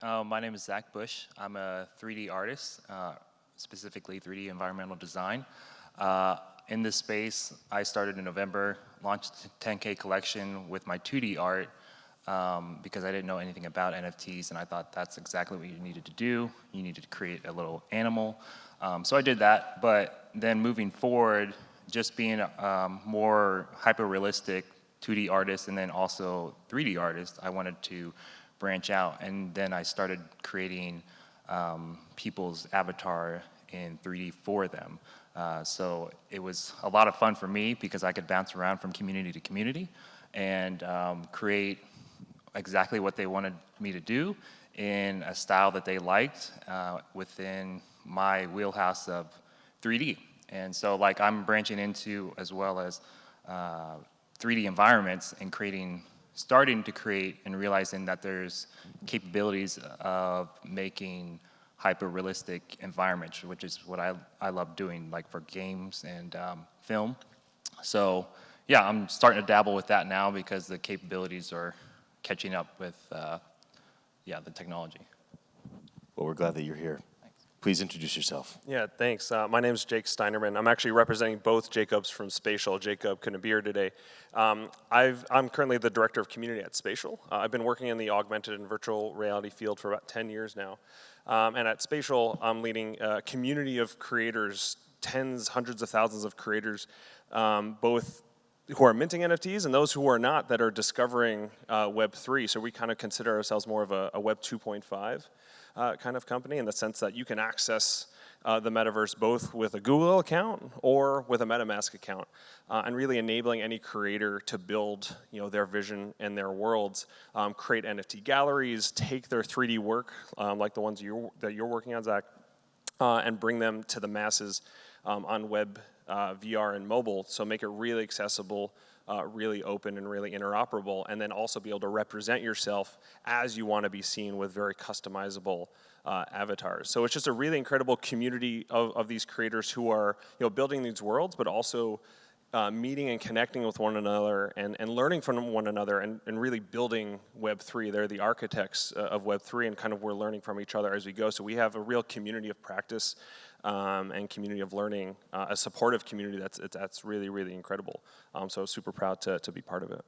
My name is Zach Bush. I'm a 3D artist, specifically 3D environmental design. In this space, I started in November, launched a 10K collection with my 2D art because I didn't know anything about NFTs, and I thought that's exactly what you needed to do. You needed to create a little animal. So I did that, but then moving forward, just being a more hyper-realistic 2D artist and then also 3D artist, I wanted to branch out, and then I started creating people's avatar in 3D for them. So it was a lot of fun for me because I could bounce around from community to community and create exactly what they wanted me to do in a style that they liked within my wheelhouse of 3D. And so like I'm branching into as well as 3D environments and starting to create and realizing that there's capabilities of making hyper-realistic environments, which is what I love doing, like for games and film. So yeah, I'm starting to dabble with that now because the capabilities are catching up with the technology. Well, we're glad that you're here. Please introduce yourself. Yeah, thanks. My name is Jake Steinerman. I'm actually representing both Jacobs from Spatial. Jacob couldn't be here today. I'm currently the director of community at Spatial. I've been working in the augmented and virtual reality field for about 10 years now. And at Spatial, I'm leading a community of creators, hundreds of thousands of creators, both who are minting NFTs and those who are not, that are discovering Web3. So we kind of consider ourselves more of a Web 2.5 kind of company, in the sense that you can access the metaverse both with a Google account or with a MetaMask account, and really enabling any creator to build their vision and their worlds, create NFT galleries, take their 3D work, like the ones that you're working on, Zach, and bring them to the masses on web, VR, and mobile, so make it really accessible, really open and really interoperable, and then also be able to represent yourself as you want to be seen with very customizable avatars. So it's just a really incredible community of these creators who are building these worlds, but also meeting and connecting with one another and learning from one another and really building Web3. They're the architects of Web3, and kind of we're learning from each other as we go. So we have a real community of practice and community of learning, a supportive community that's really, really incredible. So super proud to be part of it.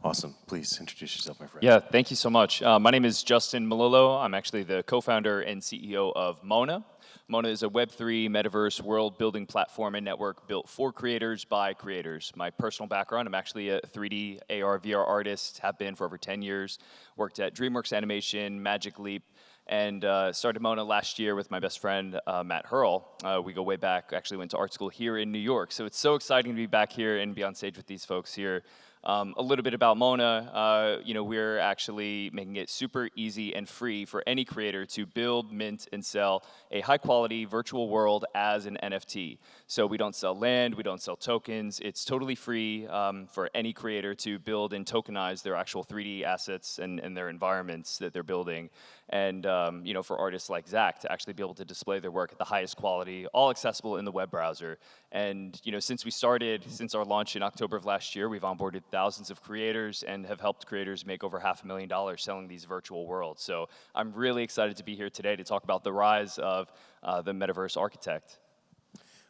Awesome. Please introduce yourself, my friend. Yeah, thank you so much. My name is Justin Melillo. I'm actually the co-founder and CEO of Mona. Mona is a Web3 metaverse world building platform and network built for creators by creators. My personal background, I'm actually a 3D AR VR artist, have been for over 10 years, worked at DreamWorks Animation, Magic Leap, and started Mona last year with my best friend, Matt Hurl. We go way back, actually went to art school here in New York. So it's so exciting to be back here and be on stage with these folks here. A little bit about Mona, we're actually making it super easy and free for any creator to build, mint, and sell a high-quality virtual world as an NFT. So we don't sell land, we don't sell tokens. It's totally free for any creator to build and tokenize their actual 3D assets and their environments that they're building. And for artists like Zach to actually be able to display their work at the highest quality, all accessible in the web browser. And since our launch in October of last year, we've onboarded thousands of creators and have helped creators make over $500,000 selling these virtual worlds. So I'm really excited to be here today to talk about the rise of the metaverse architect.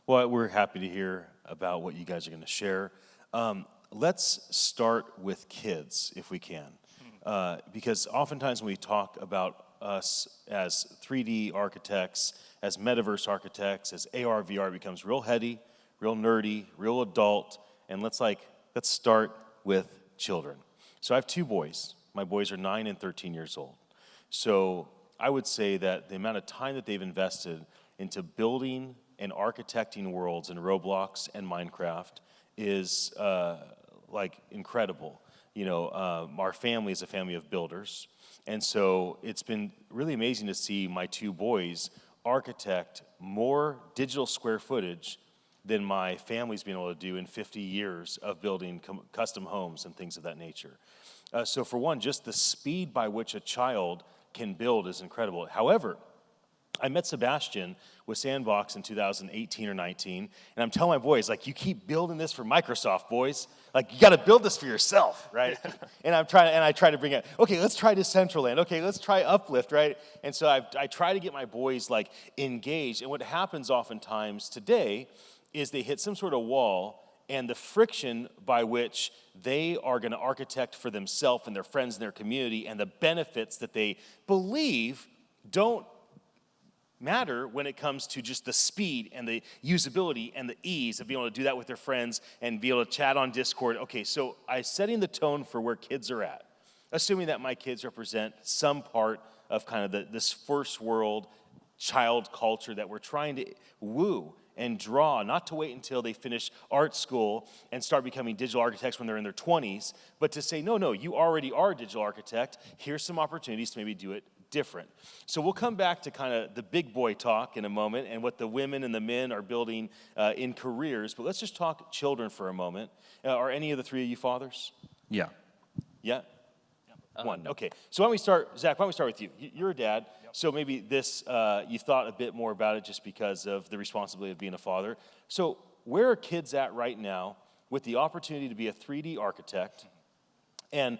Well, we're happy to hear about what you guys are going to share. Let's start with kids, if we can. Because oftentimes when we talk about us as 3D architects, as metaverse architects, as AR, VR, becomes real heady, real nerdy, real adult, and let's start with children. So I have two boys. My boys are 9 and 13 years old. So I would say that the amount of time that they've invested into building and architecting worlds in Roblox and Minecraft is incredible. Our family is a family of builders. And so it's been really amazing to see my two boys architect more digital square footage than my family's been able to do in 50 years of building custom homes and things of that nature. So for one, just the speed by which a child can build is incredible. However, I met Sebastian with Sandbox in 2018 or 19, and I'm telling my boys, like, you keep building this for Microsoft, boys. Like, you got to build this for yourself, right? And I try to bring it. Okay, let's try Decentraland. Okay, let's try Uplift, right? And so I try to get my boys like engaged. And what happens oftentimes today is they hit some sort of wall, and the friction by which they are going to architect for themselves and their friends and their community, and the benefits that they believe don't matter when it comes to just the speed and the usability and the ease of being able to do that with their friends and be able to chat on Discord. Okay, so I'm setting the tone for where kids are at, assuming that my kids represent some part of kind of this first world child culture that we're trying to woo and draw, not to wait until they finish art school and start becoming digital architects when they're in their 20s, but to say, no, you already are a digital architect. Here's some opportunities to maybe do it different. So we'll come back to kind of the big boy talk in a moment and what the women and the men are building in careers, but let's just talk children for a moment. Are any of the three of you fathers? Yeah. Yeah? One. No. Okay. So why don't we start, Zach, why don't we start with you? You're a dad, so maybe this, you thought a bit more about it just because of the responsibility of being a father. So where are kids at right now with the opportunity to be a 3D architect? And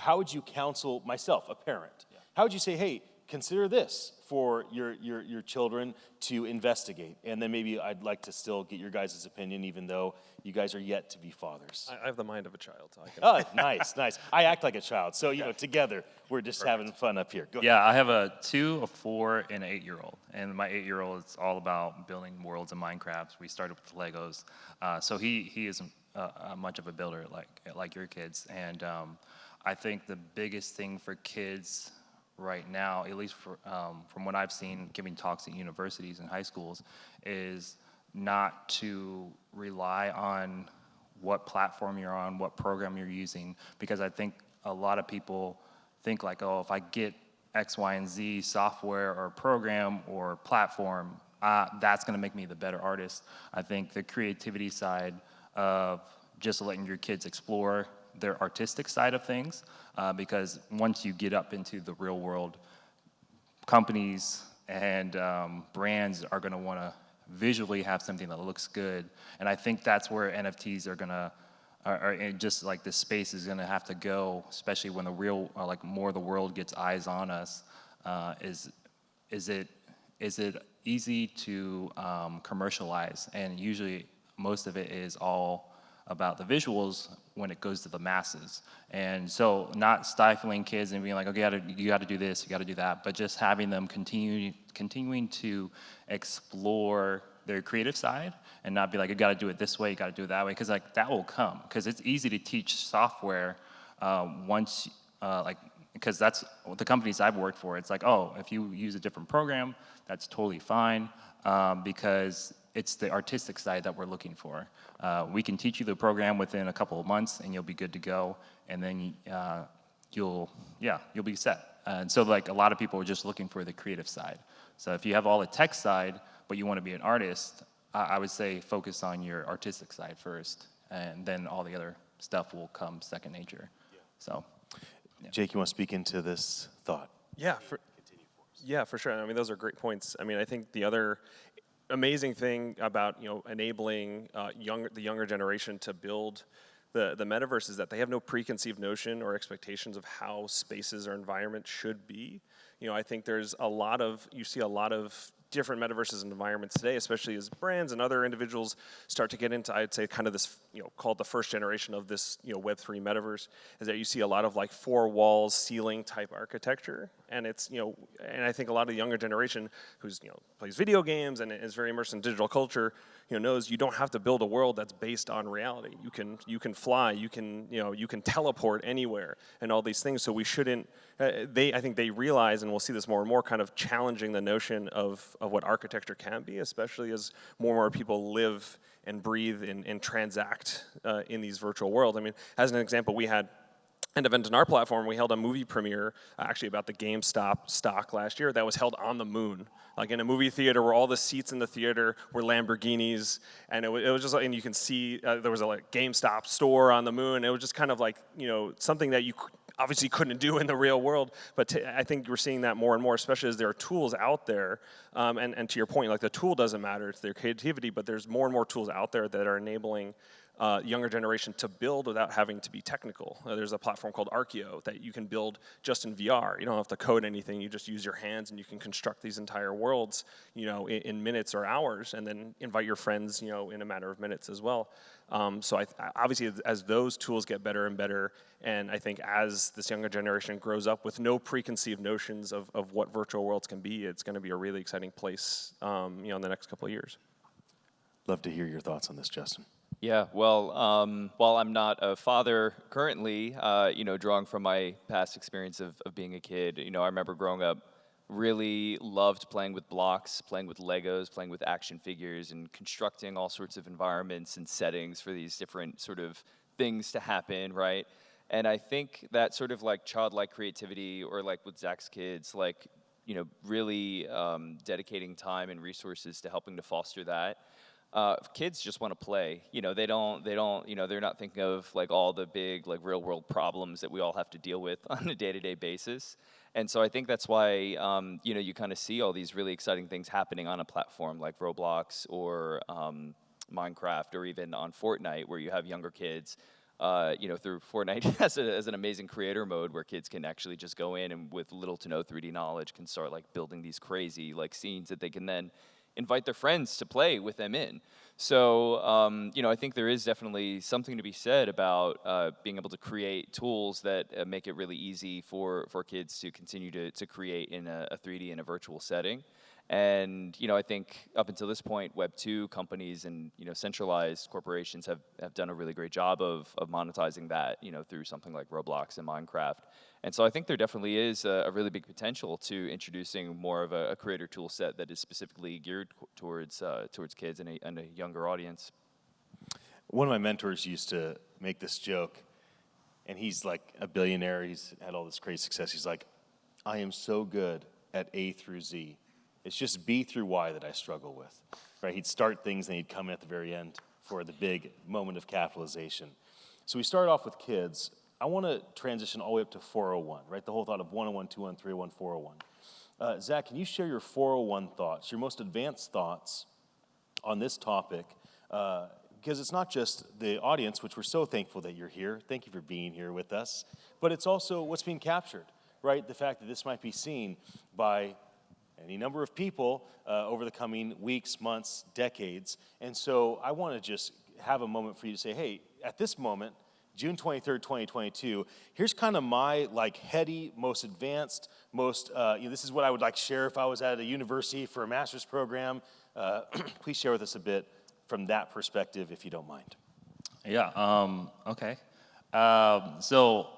how would you counsel myself, a parent? How would you say, hey, consider this for your children to investigate? And then maybe I'd like to still get your guys' opinion, even though you guys are yet to be fathers. I have the mind of a child. So I can Oh, nice. I act like a child. So, together, we're just having fun up here. Go ahead. Yeah, I have a 2, a 4, and an 8-year-old. And my 8-year-old is all about building worlds in Minecraft. We started with Legos. So he is much of a builder like your kids. And I think the biggest thing for kids right now, at least from what I've seen giving talks at universities and high schools, is not to rely on what platform you're on, what program you're using, because I think a lot of people think like, oh, if I get X, Y, and Z software or program or platform, that's gonna make me the better artist. I think the creativity side of just letting your kids explore their artistic side of things, because once you get up into the real world, companies and brands are gonna wanna visually have something that looks good. And I think that's where NFTs are gonna, just like the space is gonna have to go, especially when the real, like more of the world gets eyes on us. Is it easy to commercialize? And usually most of it is all about the visuals when it goes to the masses. And so not stifling kids and being like, okay, you gotta do this, you gotta do that, but just having them continuing to explore their creative side and not be like, you gotta do it this way, you gotta do it that way, because like that will come. Because it's easy to teach software once, because that's the companies I've worked for. It's like, oh, if you use a different program, that's totally fine, because it's the artistic side that we're looking for. We can teach you the program within a couple of months and you'll be good to go, and then you'll be set. And so like a lot of people are just looking for the creative side. So if you have all the tech side, but you want to be an artist, I would say focus on your artistic side first, and then all the other stuff will come second nature. So, yeah. Jake, you want to speak into this thought? Yeah, for sure. I mean, those are great points. I mean, I think the other amazing thing about enabling the younger generation to build the metaverse is that they have no preconceived notion or expectations of how spaces or environments should be. I think you see a lot of different metaverses and environments today, especially as brands and other individuals start to get into, I'd say, kind of this, called the first generation of this, Web3 metaverse, is that you see a lot of like 4 walls, ceiling type architecture. And it's, and I think a lot of the younger generation who's, plays video games and is very immersed in digital culture, knows you don't have to build a world that's based on reality. You can fly, you can teleport anywhere and all these things. So we shouldn't, I think they realize, and we'll see this more and more, kind of challenging the notion of what architecture can be, especially as more and more people live and breathe and transact in these virtual worlds. I mean, as an example, we had an event in our platform. We held a movie premiere, actually about the GameStop stock last year, that was held on the moon. Like in a movie theater where all the seats in the theater were Lamborghinis, and it was just like, and you can see there was a like GameStop store on the moon. It was just kind of like, something that you obviously couldn't do in the real world, but I think we're seeing that more and more, especially as there are tools out there, and to your point, like the tool doesn't matter, it's their creativity, but there's more and more tools out there that are enabling younger generation to build without having to be technical. There's a platform called Archeo that you can build just in VR. You don't have to code anything. You just use your hands and you can construct these entire worlds, in minutes or hours, and then invite your friends, in a matter of minutes as well. So obviously, as those tools get better and better, and I think as this younger generation grows up with no preconceived notions of what virtual worlds can be, it's going to be a really exciting place, in the next couple of years. Love to hear your thoughts on this, Justin. Yeah, well, while I'm not a father currently, drawing from my past experience of being a kid, I remember growing up, really loved playing with blocks, playing with Legos, playing with action figures, and constructing all sorts of environments and settings for these different sort of things to happen, right? And I think that sort of like childlike creativity, or like with Zach's kids, like, really dedicating time and resources to helping to foster that. Kids just want to play. They're not thinking of like all the big like real world problems that we all have to deal with on a day-to-day basis. And so I think that's why, you kind of see all these really exciting things happening on a platform like Roblox or Minecraft, or even on Fortnite, where you have younger kids, through Fortnite as an amazing creator mode where kids can actually just go in and with little to no 3D knowledge can start like building these crazy like scenes that they can then invite their friends to play with them in. So, I think there is definitely something to be said about being able to create tools that make it really easy for kids to continue to create in a 3D in a virtual setting. And, I think up until this point, Web 2 companies and, centralized corporations have done a really great job of monetizing that, through something like Roblox and Minecraft. And so I think there definitely is a really big potential to introducing more of a creator tool set that is specifically geared towards kids and a younger audience. One of my mentors used to make this joke, and he's like a billionaire. He's had all this great success. He's like, I am so good at A through Z. It's just B through Y that I struggle with. Right? He'd start things and he'd come in at the very end for the big moment of capitalization. So we started off with kids. I want to transition all the way up to 401, right? The whole thought of 101, 201, 301, 401. Zach, can you share your 401 thoughts, your most advanced thoughts on this topic? Because it's not just the audience, which we're so thankful that you're here. Thank you for being here with us. But it's also what's being captured, right? The fact that this might be seen by any number of people over the coming weeks, months, decades. And so I want to just have a moment for you to say, hey, at this moment, June 23rd, 2022, here's kind of my like heady, most advanced, most, this is what I would like share if I was at a university for a master's program. Please share with us a bit from that perspective, if you don't mind. Yeah, okay. So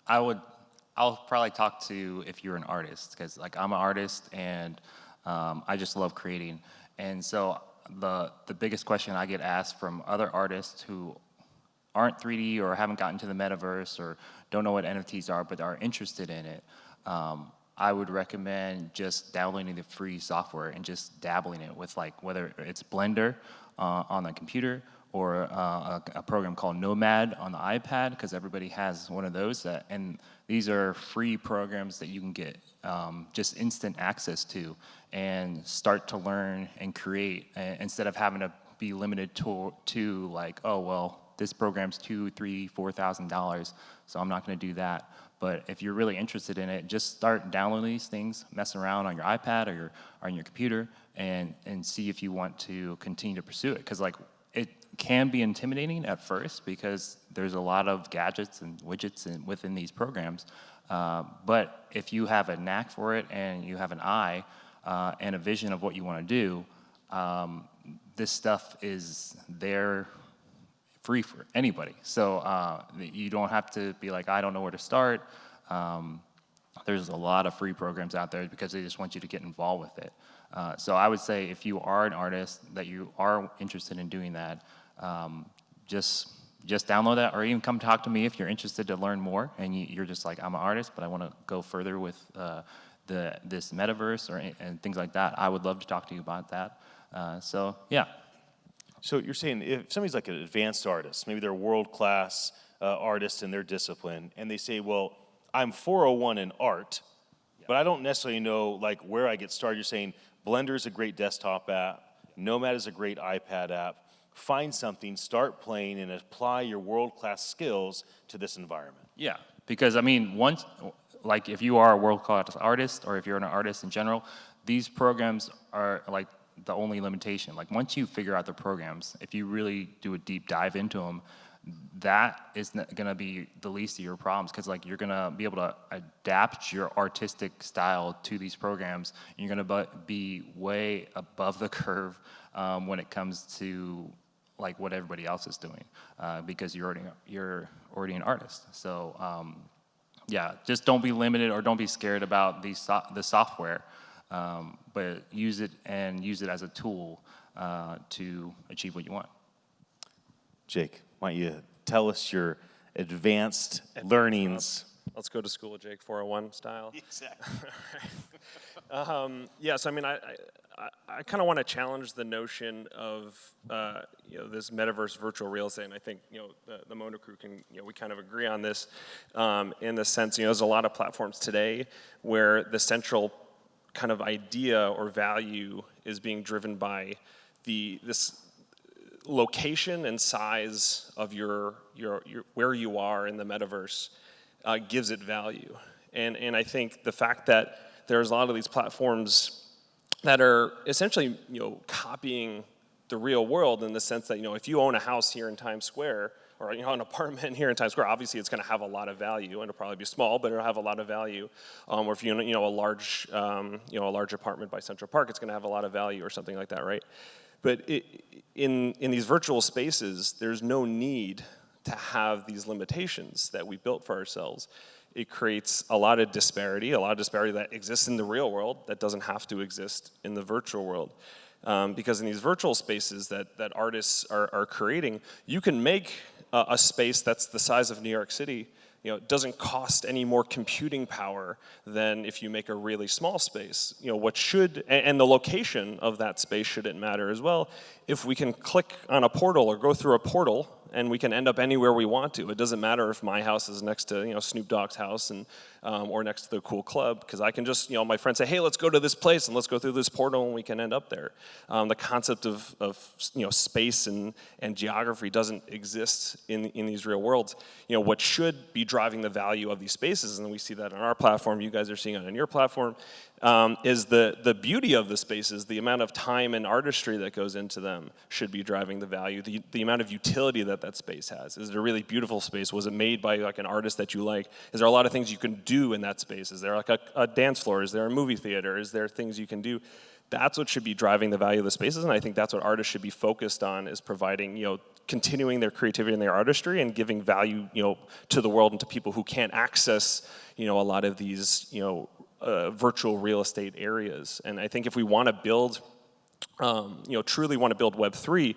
I'll probably talk to if you're an artist, because like I'm an artist and I just love creating. And so the biggest question I get asked from other artists who aren't 3D or haven't gotten to the metaverse or don't know what NFTs are but are interested in it, I would recommend just downloading the free software and just dabbling it with like whether it's Blender on the computer or a program called Nomad on the iPad, because everybody has one of those. And these are free programs that you can get just instant access to and start to learn and create instead of having to be limited to like, oh, well, this program's $2,000, $3,000, $4,000, so I'm not going to do that. But if you're really interested in it, just start downloading these things, mess around on your iPad or on your computer, and see if you want to continue to pursue it. Because like it can be intimidating at first because there's a lot of gadgets and widgets within these programs. But if you have a knack for it and you have an eye and a vision of what you want to do, this stuff is there free for anybody. So you don't have to be like, I don't know where to start. There's a lot of free programs out there because they just want you to get involved with it. So I would say if you are an artist that you are interested in doing that, just just download that, or even come talk to me if you're interested to learn more, and you're just like, I'm an artist, but I want to go further with this metaverse and things like that. I would love to talk to you about that. So yeah. So you're saying if somebody's like an advanced artist, maybe they're a world-class artist in their discipline, and they say, well, I'm 401 in art, but I don't necessarily know like where I get started. You're saying Blender is a great desktop app, Nomad is a great iPad app. Find something, start playing, and apply your world-class skills to this environment. Yeah, because I mean, like if you are a world-class artist, or if you're an artist in general, these programs are like the only limitation. Like once you figure out the programs, if you really do a deep dive into them, that is gonna be the least of your problems, because like you're gonna be able to adapt your artistic style to these programs, and you're gonna be way above the curve when it comes to like what everybody else is doing, because you're already an artist. So yeah, just don't be limited, or don't be scared about the software, but use it as a tool to achieve what you want. Jake, why don't you tell us your advanced learnings? Let's go to school, Jake, 401 style. Exactly. Yeah, so I mean, I kind of want to challenge the notion of this metaverse virtual real estate, and I think the Mona crew can we kind of agree on this in the sense there's a lot of platforms today where the central kind of idea or value is being driven by this location and size of your where you are in the metaverse gives it value, and I think the fact that there's a lot of these platforms that are essentially copying the real world in the sense that if you own a house here in Times Square, or an apartment here in Times Square, obviously it's going to have a lot of value, and it'll probably be small, but it'll have a lot of value. Or if you own a large apartment by Central Park, it's going to have a lot of value, or something like that, right? But in these virtual spaces, there's no need to have these limitations that we built for ourselves. It creates a lot of disparity that exists in the real world that doesn't have to exist in the virtual world. Because in these virtual spaces that artists are creating, you can make a space that's the size of New York City. It doesn't cost any more computing power than if you make a really small space. What should, and the location of that space shouldn't matter as well. If we can click on a portal or go through a portal, and we can end up anywhere we want to. It doesn't matter if my house is next to Snoop Dogg's house and or next to the cool club, because I can just my friend say, hey, let's go to this place and let's go through this portal and we can end up there. The concept of space and geography doesn't exist in these real worlds. What should be driving the value of these spaces, and we see that on our platform, you guys are seeing it on your platform, is the beauty of the spaces, the amount of time and artistry that goes into them should be driving the value, the amount of utility that space has. Is it a really beautiful space? Was it made by like an artist that you like? Is there a lot of things you can do in that space? Is there like a dance floor? Is there a movie theater? Is there things you can do? That's what should be driving the value of the spaces, and I think that's what artists should be focused on, is providing, continuing their creativity and their artistry and giving value, to the world and to people who can't access, a lot of these, virtual real estate areas. And I think if we want to build, truly want to build Web3,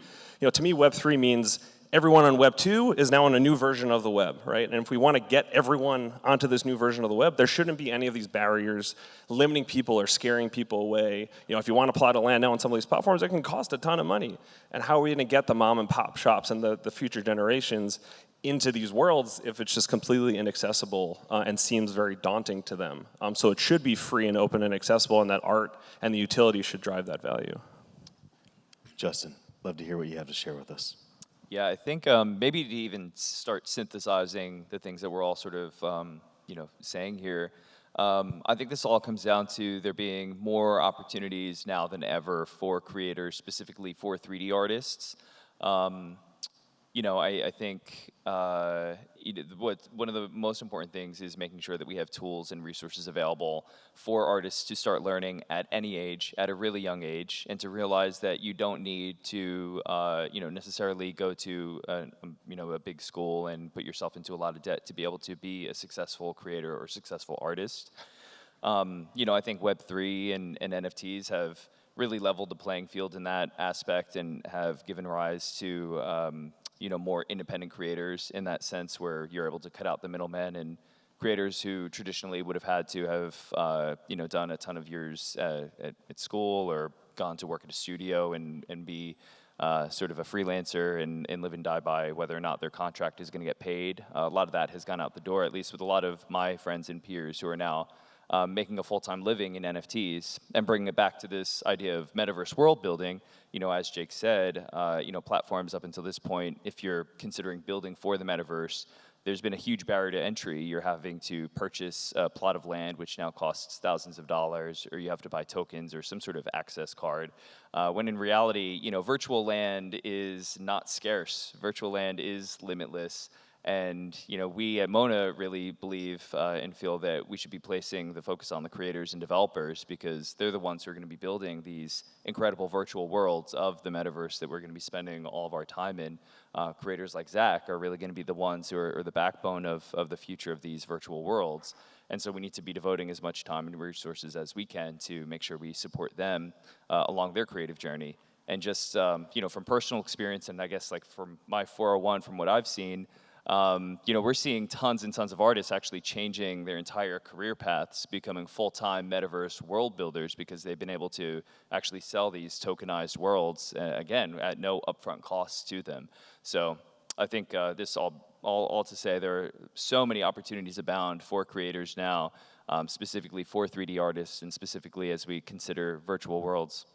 to me Web3 means everyone on Web 2 is now on a new version of the web, right? And if we want to get everyone onto this new version of the web, there shouldn't be any of these barriers limiting people or scaring people away. If you want to plot a land now on some of these platforms, it can cost a ton of money. And how are we going to get the mom and pop shops and the future generations into these worlds if it's just completely inaccessible and seems very daunting to them? So it should be free and open and accessible, and that art and the utility should drive that value. Justin, love to hear what you have to share with us. Yeah, I think maybe to even start synthesizing the things that we're all sort of saying here, I think this all comes down to there being more opportunities now than ever for creators, specifically for 3D artists. I think one of the most important things is making sure that we have tools and resources available for artists to start learning at any age, at a really young age, and to realize that you don't need to, necessarily go to, a big school and put yourself into a lot of debt to be able to be a successful creator or successful artist. I think Web3 and NFTs have really leveled the playing field in that aspect and have given rise to more independent creators in that sense, where you're able to cut out the middlemen and creators who traditionally would have had to have done a ton of years at school or gone to work at a studio and be sort of a freelancer and live and die by whether or not their contract is going to get paid. A lot of that has gone out the door, at least with a lot of my friends and peers who are now making a full-time living in NFTs. And bringing it back to this idea of metaverse world building, as Jake said, platforms up until this point, if you're considering building for the metaverse, there's been a huge barrier to entry. You're having to purchase a plot of land, which now costs thousands of dollars, or you have to buy tokens or some sort of access card. When in reality, virtual land is not scarce. Virtual land is limitless. And we at Mona really believe and feel that we should be placing the focus on the creators and developers, because they're the ones who are going to be building these incredible virtual worlds of the metaverse that we're going to be spending all of our time in. Creators like Zach are really going to be the ones who are the backbone of the future of these virtual worlds. And so we need to be devoting as much time and resources as we can to make sure we support them along their creative journey. And just from personal experience, and I guess like from my 401, from what I've seen, we're seeing tons and tons of artists actually changing their entire career paths, becoming full-time metaverse world builders, because they've been able to actually sell these tokenized worlds, again, at no upfront cost to them. So I think this all to say there are so many opportunities abound for creators now, specifically for 3D artists, and specifically as we consider virtual worlds.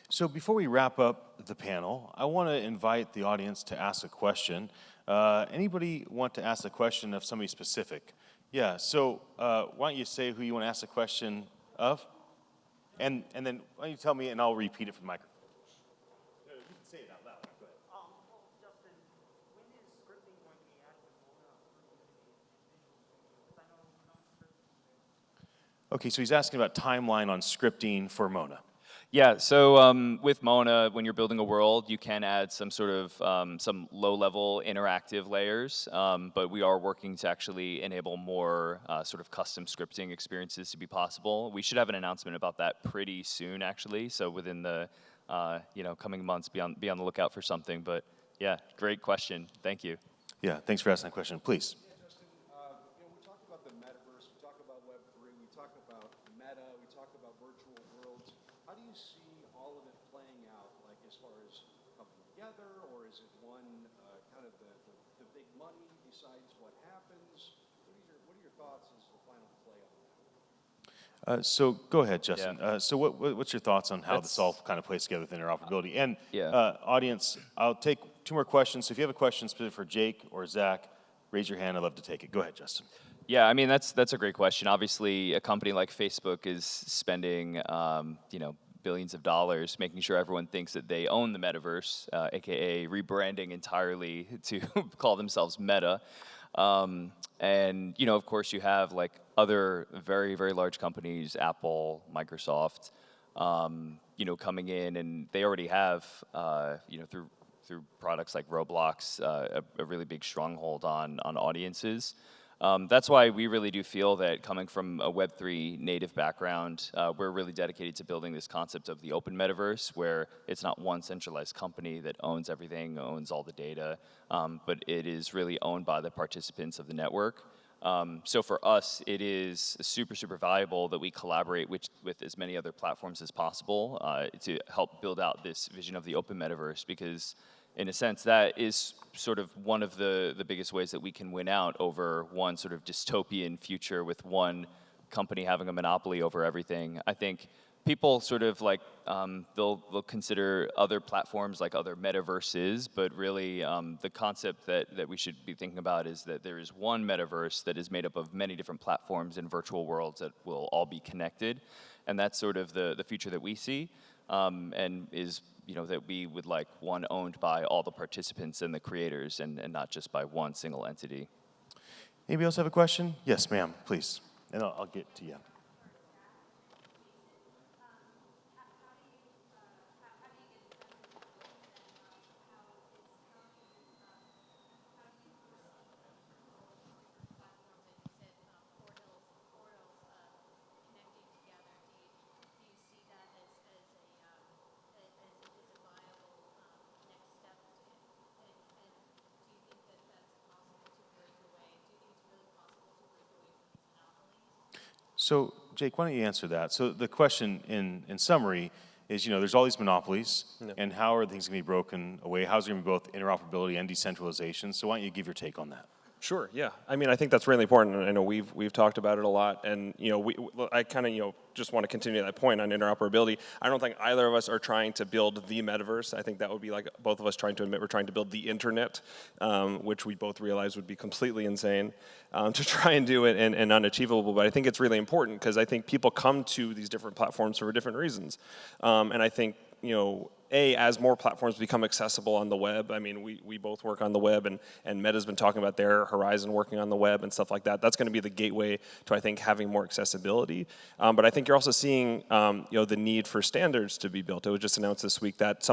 So before we wrap up the panel, I want to invite the audience to ask a question. Anybody want to ask a question of somebody specific? Yeah, so why don't you say who you want to ask a question of? And then why don't you tell me and I'll repeat it for the microphone. No, you can say it out loud. Go ahead. Well, Justin, when is scripting going to be added to Mona Because I know scripting. Okay, so he's asking about timeline on scripting for Mona. Yeah, so with Mona, when you're building a world, you can add some sort of some low-level interactive layers, but we are working to actually enable more sort of custom scripting experiences to be possible. We should have an announcement about that pretty soon, actually. So within the coming months, be on the lookout for something. But yeah, great question. Thank you. Yeah, thanks for asking that question. Please. Yeah, Justin, we talk about the metaverse, we talk about Web3, we talk about meta, we talk about virtual worlds. How do you see all of it playing out, like as far as coming together, or is it one kind of the big money decides what happens? What are your thoughts as the final play on that? So go ahead, Justin. Yeah. So what's your thoughts on how this all kind of plays together with interoperability? And Yeah. Audience, I'll take 2 more questions. So if you have a question specific for Jake or Zach, raise your hand. I'd love to take it. Go ahead, Justin. Yeah, I mean, that's a great question. Obviously, a company like Facebook is spending, billions of dollars making sure everyone thinks that they own the metaverse, aka rebranding entirely to call themselves Meta. And of course, you have like other very, very large companies, Apple, Microsoft, coming in, and they already have, through products like Roblox, a really big stronghold on audiences. That's why we really do feel that coming from a Web3 native background, we're really dedicated to building this concept of the open metaverse, where it's not one centralized company that owns everything, owns all the data, but it is really owned by the participants of the network. So for us, it is super, super valuable that we collaborate with as many other platforms as possible to help build out this vision of the open metaverse, because in a sense, that is sort of one of the biggest ways that we can win out over one sort of dystopian future with one company having a monopoly over everything. I think people sort of like, they'll consider other platforms like other metaverses, but really the concept that we should be thinking about is that there is one metaverse that is made up of many different platforms and virtual worlds that will all be connected. And that's sort of the future that we see, and is that we would like one owned by all the participants and the creators, and not just by one single entity. Anybody else have a question? Yes, ma'am, please. And I'll get to you. So, Jake, why don't you answer that? So the question in summary is, there's all these monopolies, and how are things going to be broken away? How's there going to be both interoperability and decentralization? So why don't you give your take on that? Sure. Yeah. I mean, I think that's really important. I know we've talked about it a lot, and I kind of just want to continue that point on interoperability. I don't think either of us are trying to build the metaverse. I think that would be like both of us trying to admit we're trying to build the internet, which we both realize would be completely insane to try and do it and unachievable. But I think it's really important because I think people come to these different platforms for different reasons, and I think as more platforms become accessible on the web, I mean, we both work on the web, and Meta's been talking about their Horizon working on the web and stuff like that. That's going to be the gateway to, I think, having more accessibility. But I think you're also seeing, the need for standards to be built. It was just announced this week that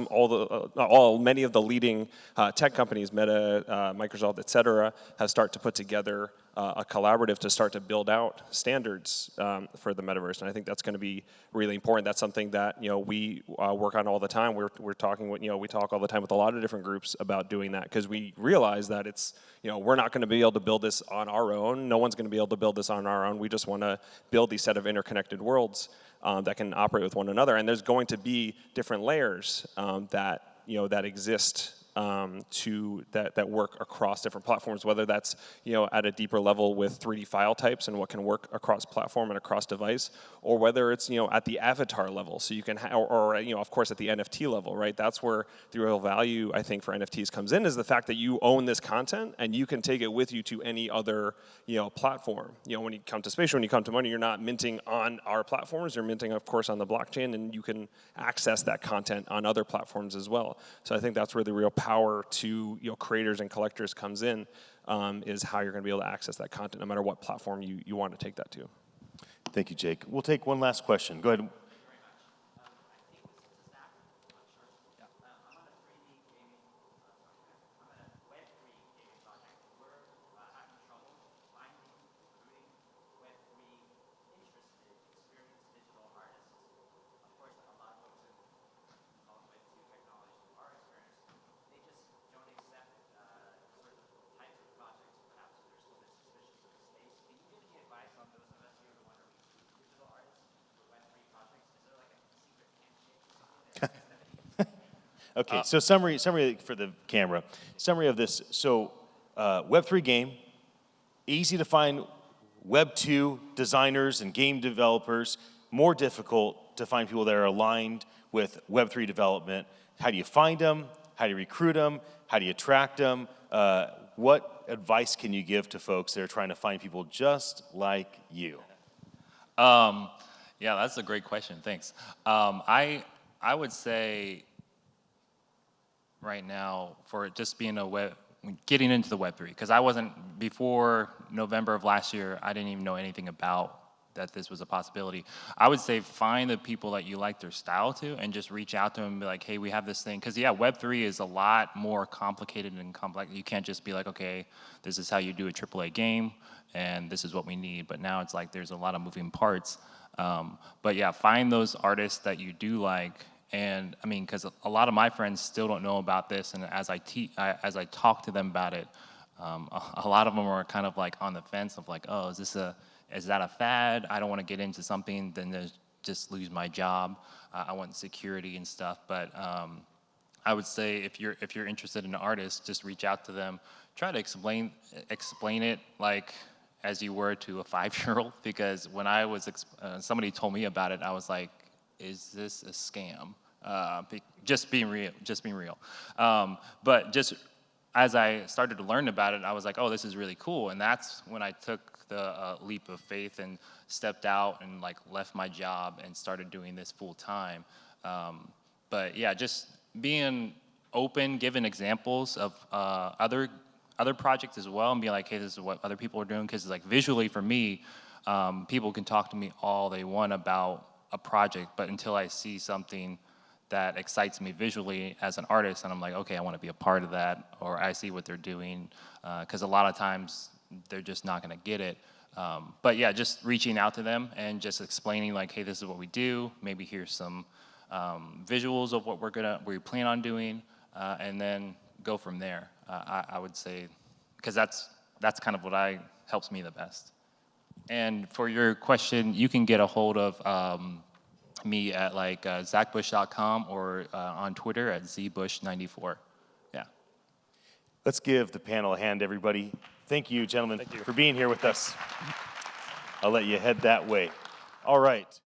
many of the leading tech companies, Meta, Microsoft, et cetera, have started to put together a collaborative to start to build out standards for the metaverse, and I think that's going to be really important. That's something that we work on all the time. We're talking with we talk all the time with a lot of different groups about doing that because we realize that it's we're not going to be able to build this on our own. No one's going to be able to build this on our own. We just want to build these set of interconnected worlds that can operate with one another, and there's going to be different layers that that exist. That work across different platforms, whether that's at a deeper level with 3D file types and what can work across platform and across device, or whether it's at the avatar level, so you can or of course at the NFT level, right? That's where the real value I think for NFTs comes in, is the fact that you own this content and you can take it with you to any other platform. When you come to Spatial, when you come to Money, you're not minting on our platforms. You're minting, of course, on the blockchain, and you can access that content on other platforms as well. So I think that's where the real power to creators and collectors comes in, is how you're going to be able to access that content no matter what platform you want to take that to. Thank you, Jake. We'll take one last question. Go ahead. Okay, so summary for the camera. Summary of this. So Web3 game, easy to find Web2 designers and game developers, more difficult to find people that are aligned with Web3 development. How do you find them? How do you recruit them? How do you attract them? What advice can you give to folks that are trying to find people just like you? Yeah, that's a great question. Thanks. I would say right now for just being getting into the Web3, because I wasn't, before November of last year, I didn't even know anything about that this was a possibility. I would say find the people that you like their style to and just reach out to them and be like, hey, we have this thing. Because yeah, Web3 is a lot more complicated and complex. You can't just be like, okay, this is how you do a AAA game and this is what we need. But now it's like there's a lot of moving parts. But yeah, find those artists that you do like. And I mean, because a lot of my friends still don't know about this, and as I talk to them about it, a lot of them are kind of like on the fence of like, oh, is that a fad? I don't want to get into something, then just lose my job. I want security and stuff. But I would say if you're interested in an artist, just reach out to them. Try to explain it like as you were to a 5-year-old, because when I was somebody told me about it, I was like, is this a scam? Just being real. But just as I started to learn about it, I was like, oh, this is really cool. And that's when I took the leap of faith and stepped out and like left my job and started doing this full time. But yeah, just being open, giving examples of other projects as well, and being like, hey, this is what other people are doing. Because like visually for me, people can talk to me all they want about a project, but until I see something that excites me visually as an artist, and I'm like, okay, I want to be a part of that, or I see what they're doing, because a lot of times they're just not going to get it. But yeah, just reaching out to them and just explaining like, hey, this is what we do. Maybe here's some visuals of what we plan on doing, and then go from there. I would say, because that's kind of what helps me the best. And for your question, you can get a hold of me at like zachbush.com or on Twitter at zbush94. Yeah. Let's give the panel a hand, everybody. Thank you, gentlemen, for being here with us. I'll let you head that way. All right.